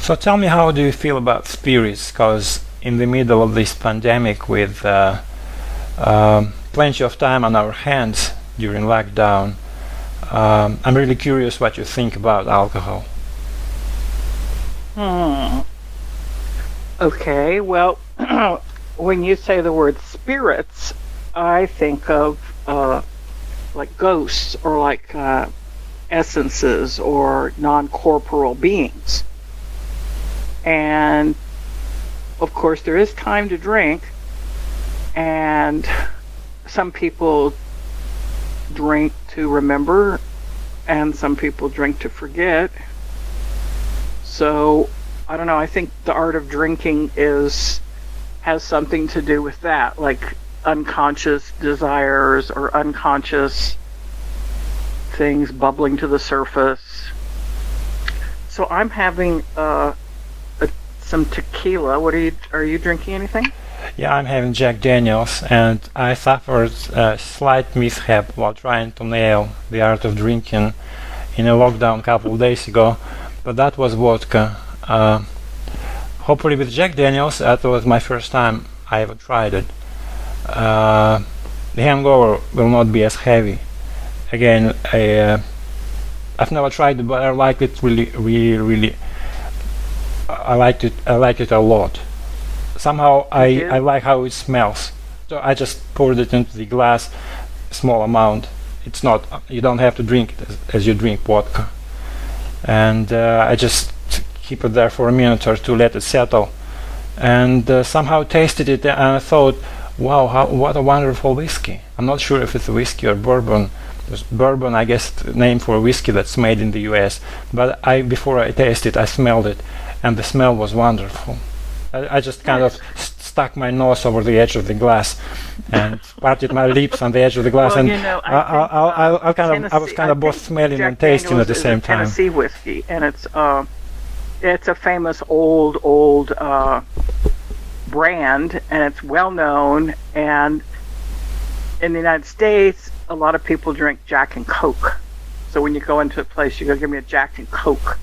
So tell me, how do you feel about spirits? Because in the middle of this pandemic, with plenty of time on our hands during lockdown, I'm really curious what you think about alcohol. Hmm. Okay, well, when you say the word spirits, I think of like ghosts or like essences or non-corporeal beings. And of course, there is time to drink, and some people drink to remember, and some people drink to forget. So I don't know. I think the art of drinking has something to do with that, like unconscious desires or unconscious things bubbling to the surface. So I'm having some tequila. Are you drinking anything? Yeah, I'm having Jack Daniels, and I suffered a slight mishap while trying to nail the art of drinking in a lockdown a couple of days ago, but that was vodka. Hopefully with Jack Daniels, that was my first time I ever tried it. The hangover will not be as heavy. Again, I've never tried it, but I like it really. I liked it a lot. Somehow I like how it smells. So I just poured it into the glass, small amount. It's not, you don't have to drink it as you drink vodka. And I just keep it there for a minute or two, let it settle. And somehow tasted it, and I thought, wow, what a wonderful whiskey. I'm not sure if it's whiskey or bourbon. Bourbon, I guess, the name for a whiskey that's made in the US. But before I tasted, I smelled it, and the smell was wonderful. I just kind of stuck my nose over the edge of the glass and parted my lips on the edge of the glass, Well, and you know, I think I was kind of both smelling and tasting at the same time. Tennessee whiskey, and it's a famous old brand, and it's well known. And in the United States, a lot of people drink Jack and Coke. So when you go into a place, you go, give me a Jack and Coke.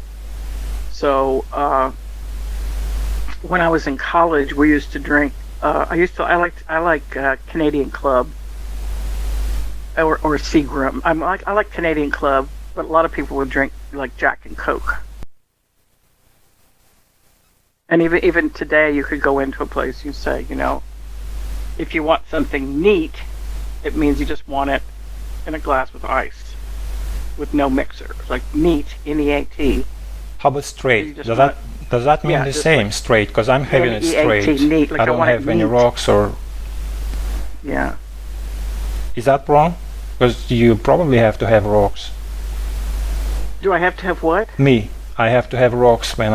So when I was in college, we used to drink. I like Canadian Club or Seagram. I like Canadian Club, but a lot of people would drink like Jack and Coke. And even today, you could go into a place, you say, if you want something neat, it means you just want it in a glass with ice, with no mixer. It's like neat, N-E-A-T. How about straight? Does that mean the same, like straight? Because I'm having it straight. Neat, like I don't have any rocks or... Yeah. Is that wrong? Because you probably have to have rocks. Do I have to have what? Me. I have to have rocks when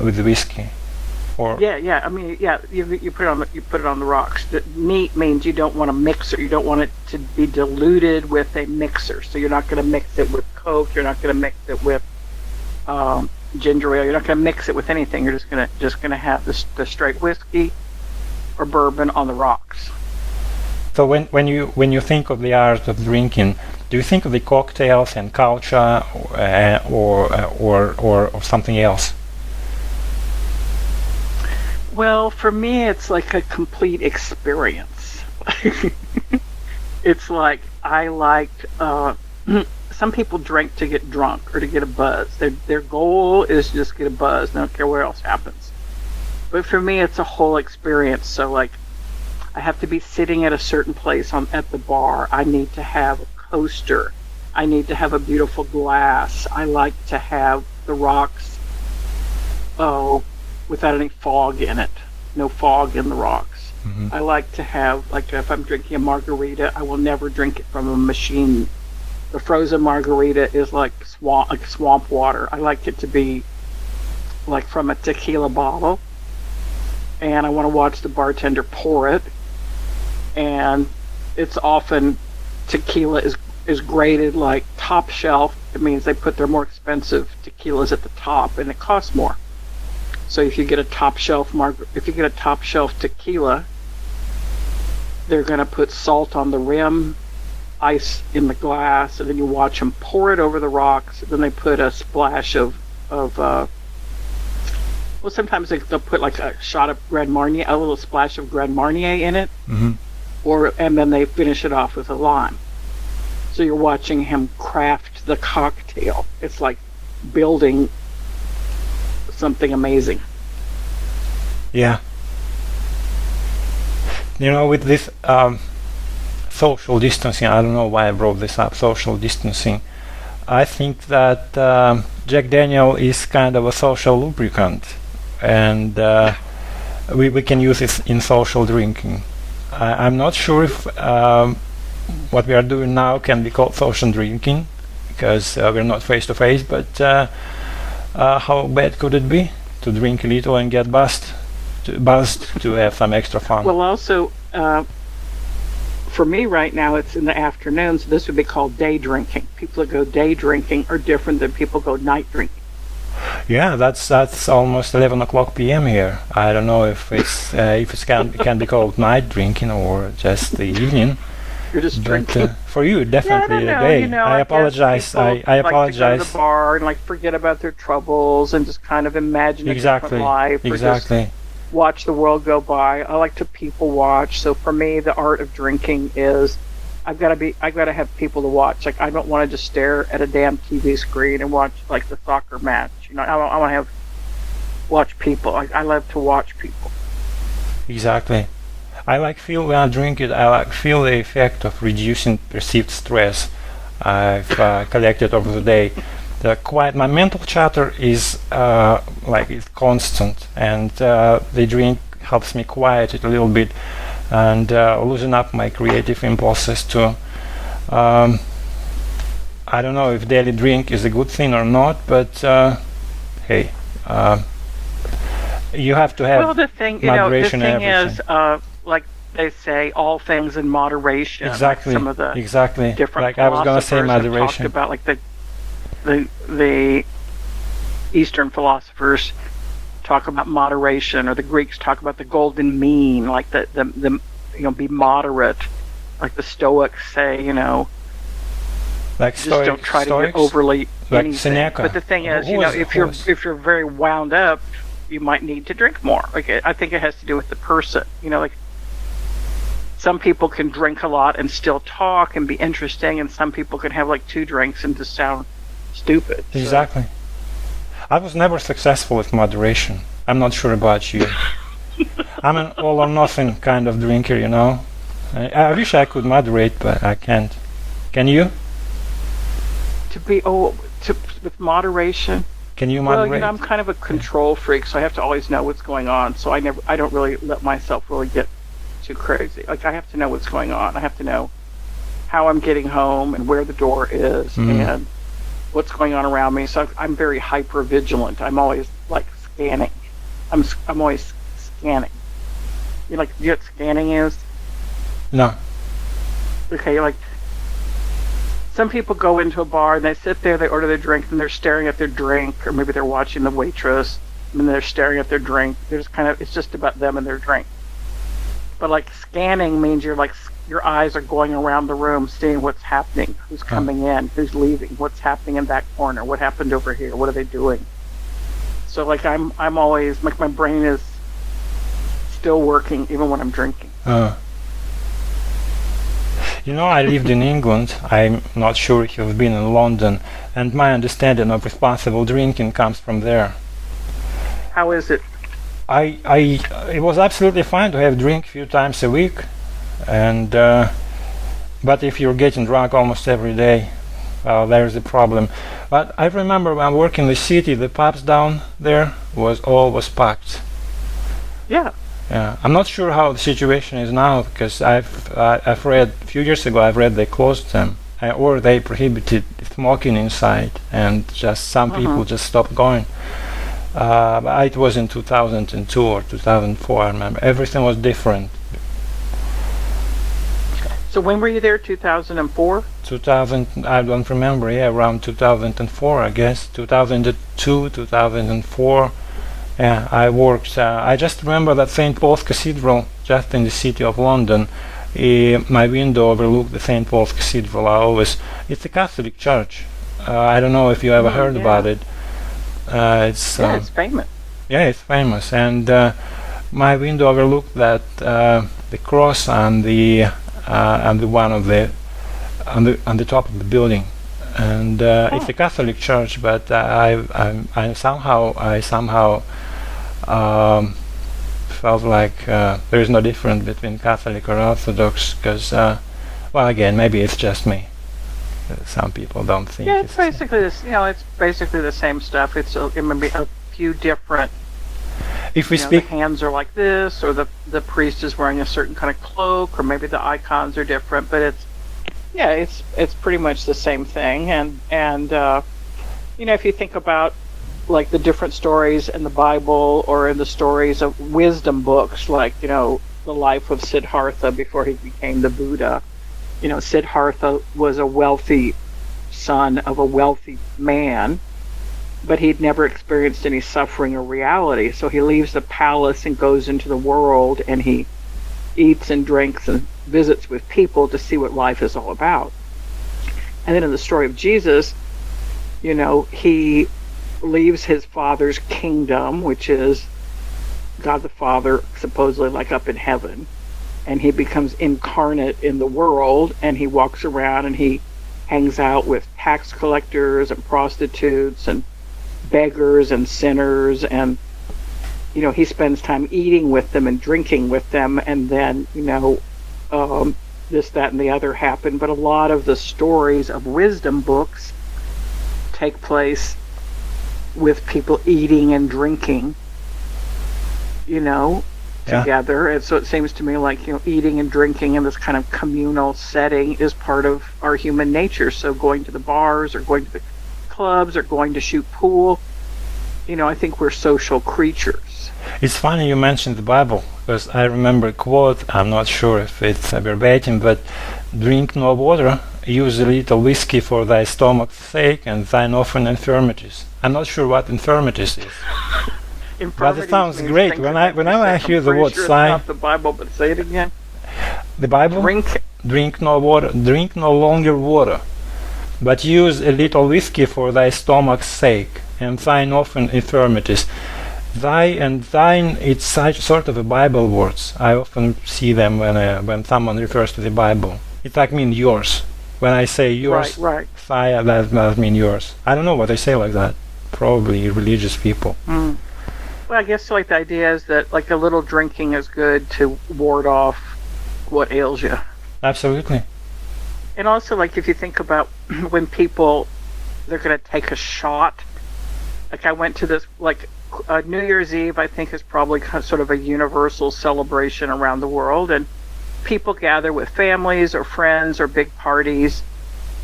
with the whiskey. Or yeah. I mean, yeah. You put it on the rocks. The neat means you don't want a mixer. You don't want it to be diluted with a mixer. So you're not going to mix it with Coke. You're not going to mix it with ginger ale. You're not going to mix it with anything. You're just gonna have the straight whiskey or bourbon on the rocks. So when you think of the art of drinking, do you think of the cocktails and culture, or something else? Well, for me, it's like a complete experience. It's like I liked. Some people drink to get drunk or to get a buzz. Their goal is to just get a buzz. They don't care what else happens. But for me, it's a whole experience. So like, I have to be sitting at a certain place at the bar. I need to have a coaster. I need to have a beautiful glass. I like to have the rocks, without any fog in it. No fog in the rocks. Mm-hmm. I like to have, like, if I'm drinking a margarita, I will never drink it from a machine. The frozen margarita is like swamp water. I like it to be like from a tequila bottle, and I want to watch the bartender pour it. And it's often tequila is graded like top shelf. It means they put their more expensive tequilas at the top, and it costs more. So if you get a top shelf tequila, they're going to put salt on the rim, ice in the glass, and then you watch them pour it over the rocks. Then they put a splash of Well, sometimes they'll put like a shot of Grand Marnier, a little splash of Grand Marnier in it, Hmm. or and then they finish it off with a lime. So you're watching him craft the cocktail. It's like building something amazing. Yeah. With this social distancing, I don't know why I brought this up, social distancing. I think that Jack Daniel is kind of a social lubricant, and we can use it in social drinking. I'm not sure if what we are doing now can be called social drinking, because we're not face to face, but how bad could it be to drink a little and get buzzed to have some extra fun? Well, also, for me right now, it's in the afternoon, so this would be called day drinking. People that go day drinking are different than people go night drinking. Yeah, that's almost 11 o'clock p.m. here. I don't know if it can be called night drinking or just the evening. You're just But drinking. for you, definitely Yeah, I a don't day. know. I I guess apologize. people I like to go to apologize. the bar and like forget about their troubles and just kind of imagine a Exactly. different life, or just Exactly. watch the world go by. I like to people watch. So for me, the art of drinking is I've got to have people to watch. Like I don't want to just stare at a damn TV screen and watch like the soccer match. I want to watch people. I love to watch people. Exactly. When I drink it, I feel the effect of reducing perceived stress I've collected over the day. My mental chatter is it's constant, and the drink helps me quiet it a little bit and loosen up my creative impulses too. I don't know if daily drink is a good thing or not, but hey, you have to have Well, the thing moderation and is, everything. like they say, all things in moderation. Exactly. Some of the Exactly. different Like I was gonna say philosophers have moderation. talked about, like the Eastern philosophers talk about moderation, or the Greeks talk about the golden mean, like the be moderate. Like the Stoics say, Like just don't try to Stoics, get overly like anything. Seneca. But the thing is, Who was- if who you're was- if you're very wound up, you might need to drink more. Like I think it has to do with the person. Like some people can drink a lot and still talk and be interesting, and some people can have like 2 drinks and just sound stupid. So- Exactly. I was never successful with moderation. I'm not sure about you. I'm an all or nothing kind of drinker. I wish I could moderate, but I can't. Can you? With moderation. Can you Well, moderate? I'm kind of a control freak, so I have to always know what's going on. So I don't really let myself really get too crazy. Like I have to know what's going on. I have to know how I'm getting home and where the door is and what's going on around me. So I'm very hyper vigilant. I'm always like scanning. I'm always scanning. You know what scanning is? No. Okay, like some people go into a bar and they sit there, they order their drink, and they're staring at their drink, or maybe they're watching the waitress and they're staring at their drink. They're just it's just about them and their drink. But like scanning means your eyes are going around the room, seeing what's happening, who's coming in, who's leaving, what's happening in that corner, what happened over here, what are they doing. So like I'm always like my brain is still working even when I'm drinking. I lived in England. I'm not sure if you've been in London, and my understanding of responsible drinking comes from there. How is it? It was absolutely fine to have drink a few times a week, and but if you're getting drunk almost every day, well, there's a problem. But I remember when working in the city, the pubs down there was always packed. Yeah. Yeah, I'm not sure how the situation is now, because I've read a few years ago. I've read they closed them, or they prohibited smoking inside, and just some people just stopped going. But it was in 2002 or 2004. I remember everything was different. So when were you there? 2004? 2000, I don't remember. Yeah, around 2004, I guess. 2002, 2004. Yeah, I worked. I just remember that St. Paul's Cathedral, just in the city of London. My window overlooked the St. Paul's Cathedral. It's a Catholic church. I don't know if you ever heard about it. It's it's famous. Yeah, it's famous, and my window overlooked that the cross and the one of the on the top of the building, and it's a Catholic church, but I somehow felt like there is no difference between Catholic or Orthodox, because well, again, maybe it's just me. Some people don't think. Yeah, it's basically this. It's basically the same stuff. It may be a few different. If we the hands are like this, or the priest is wearing a certain kind of cloak, or maybe the icons are different, but it's pretty much the same thing. And if you think about like the different stories in the Bible or in the stories of wisdom books, like the life of Siddhartha before he became the Buddha. Siddhartha was a wealthy son of a wealthy man, but he'd never experienced any suffering or reality. So he leaves the palace and goes into the world, and he eats and drinks and visits with people to see what life is all about. And then in the story of Jesus, he leaves his father's kingdom, which is God the Father, supposedly like up in heaven, and he becomes incarnate in the world, and he walks around and he hangs out with tax collectors and prostitutes and beggars and sinners, and he spends time eating with them and drinking with them, and then this, that, and the other happen. But a lot of the stories of wisdom books take place with people eating and drinking together. And so it seems to me like eating and drinking in this kind of communal setting is part of our human nature. So going to the bars or going to the clubs or going to shoot pool, I think we're social creatures. It's funny you mentioned the Bible, because I remember a quote, I'm not sure if it's verbatim, but drink no water, use a little whiskey for thy stomach's sake, and thine often infirmities. I'm not sure what infirmities is. But it sounds great. Whenever I hear the word sign. It's not the Bible, but say it again. The Bible? Drink no water. Drink no longer water, but use a little whiskey for thy stomach's sake, and thine often infirmities. Thy and thine, it's such sort of a Bible words. I often see them when someone refers to the Bible. It like mean yours. When I say yours, right. Thy, that mean yours. I don't know what they say like that. Probably religious people. Mm. Well, I guess like the idea is that like a little drinking is good to ward off what ails you. Absolutely. And also, like if you think about when people they're going to take a shot. Like I went to this like New Year's Eve. I think is probably kind of sort of a universal celebration around the world, and people gather with families or friends or big parties,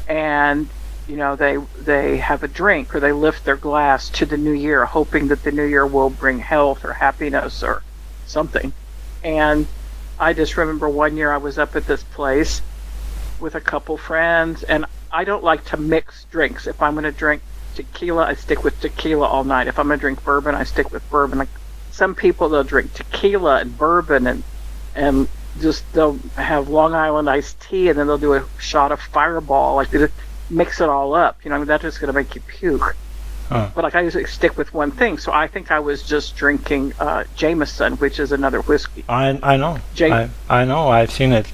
and they have a drink or they lift their glass to the new year, hoping that the new year will bring health or happiness or something. And I just remember one year I was up at this place with a couple friends, and I don't like to mix drinks. If I'm going to drink tequila, I stick with tequila all night. If I'm going to drink bourbon, I stick with bourbon. Like some people, they'll drink tequila and bourbon and just they'll have Long Island iced tea, and then they'll do a shot of Fireball. Like they just mix it all up. That's just going to make you puke. But like I usually stick with one thing. So I think I was just drinking Jameson, which is another whiskey. I know. I know. I've seen it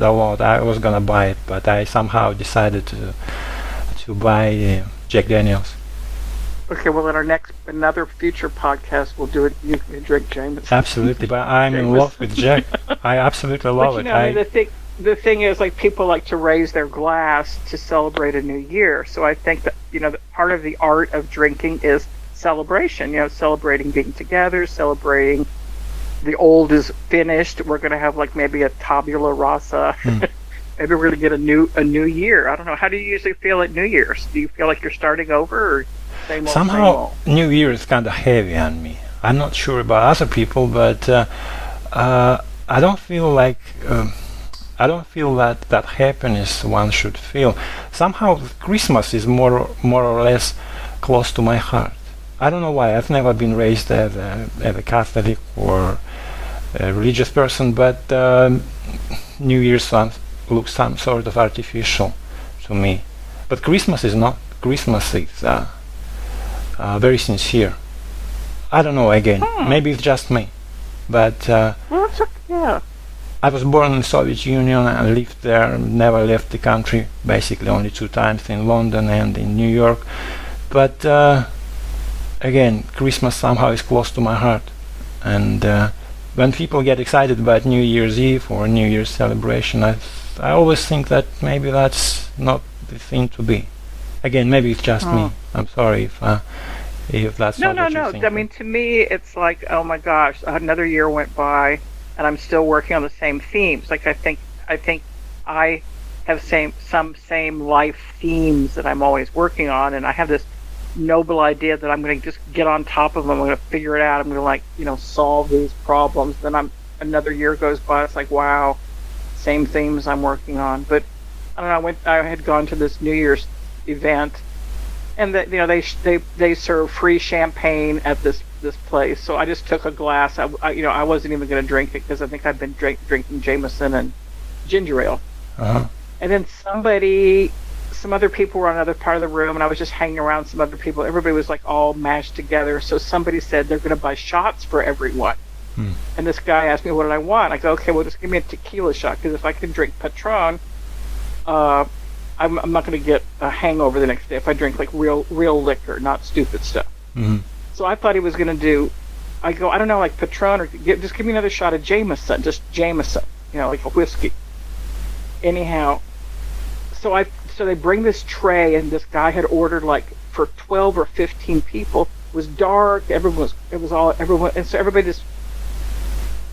a lot. I was gonna buy it, but I somehow decided to buy Jack Daniels. Okay, well, in another future podcast, we'll do it. You can drink Jameson. Absolutely, but I'm in love with Jack. I absolutely love it. The thing is, like, people like to raise their glass to celebrate a new year. So I think that that part of the art of drinking is celebration. Celebrating being together, celebrating the old is finished. We're going to have like maybe a tabula rasa. Maybe we're going to get a new year. I don't know. How do you usually feel at New Year's? Do you feel like you're starting over, or same old, somehow same old? New Year is kind of heavy on me. I'm not sure about other people, but I don't feel like that happiness one should feel. Somehow Christmas is more or less close to my heart. I don't know why. I've never been raised as a Catholic or a religious person, but New Year's looks some sort of artificial to me. But Christmas is not. Christmas is very sincere. I don't know again. Maybe it's just me. But Well, yeah. I was born in the Soviet Union and lived there, never left the country, basically only 2 times in London and in New York. But again, Christmas somehow is close to my heart. And when people get excited about New Year's Eve or New Year's celebration, I always think that maybe that's not the thing to be. Again, maybe it's just me. I'm sorry if that's not what you think. I mean, to me, it's like, oh my gosh, another year went by, and I'm still working on the same themes. Like I think I have some same life themes that I'm always working on, and I have this noble idea that I'm going to just get on top of them. I'm going to figure it out. I'm going to solve these problems. Then another year goes by. It's like, wow, same themes I'm working on. But I don't know. I had gone to this New Year's event, and that they serve free champagne at this place. So I just took a glass. I wasn't even going to drink it because I think I've been drinking Jameson and ginger ale. Uh-huh. And then some other people were on another part of the room, and I was just hanging around some other people. Everybody was like all mashed together. So somebody said they're going to buy shots for everyone. And this guy asked me, what did I want? I go, okay, well, just give me a tequila shot, because if I can drink Patron, I'm not going to get a hangover the next day if I drink like real liquor, not stupid stuff. So I thought he was going to do, I go, I don't know, like Patron, or just give me another shot of Jameson, just Jameson, like a whiskey. Anyhow, so they bring this tray, and this guy had ordered like for 12 or 15 people. It was dark. Everyone, and so everybody just,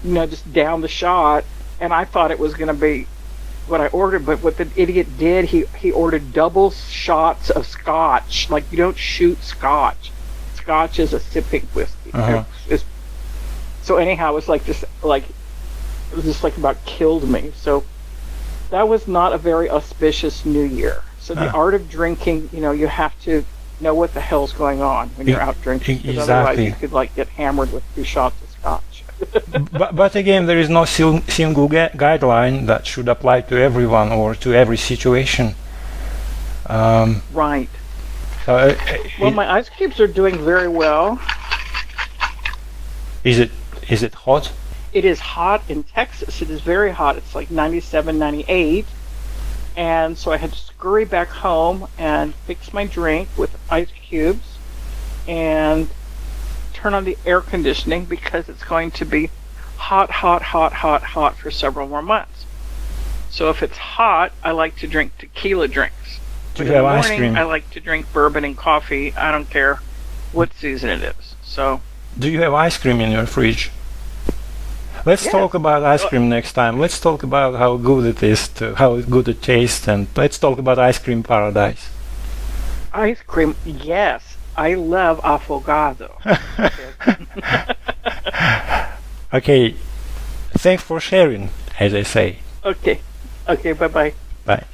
just downed the shot. And I thought it was going to be what I ordered, but what the idiot did, he ordered double shots of scotch. Like, you don't shoot scotch. Scotch is a sipping whiskey. So anyhow, it was like just about killed me. So that was not a very auspicious New Year. So the art of drinking, you have to know what the hell's going on when you're out drinking. Because otherwise you could get hammered with 2 shots of scotch. but again, there is no single guideline that should apply to everyone or to every situation. Right. So, well, my ice cubes are doing very well. Is it hot? It is hot in Texas. It is very hot. It's like 97, 98. And so I had to scurry back home and fix my drink with ice cubes and turn on the air conditioning, because it's going to be hot for several more months. So if it's hot, I like to drink tequila drinks. Do you have ice morning, cream? I like to drink bourbon and coffee. I don't care what season it is. So, do you have ice cream in your fridge? Let's talk about ice cream next time. Let's talk about how good it is, how good it tastes, and let's talk about ice cream paradise. Ice cream, yes. I love affogato. Okay. Thanks for sharing, as I say. Okay. Bye-bye. Bye.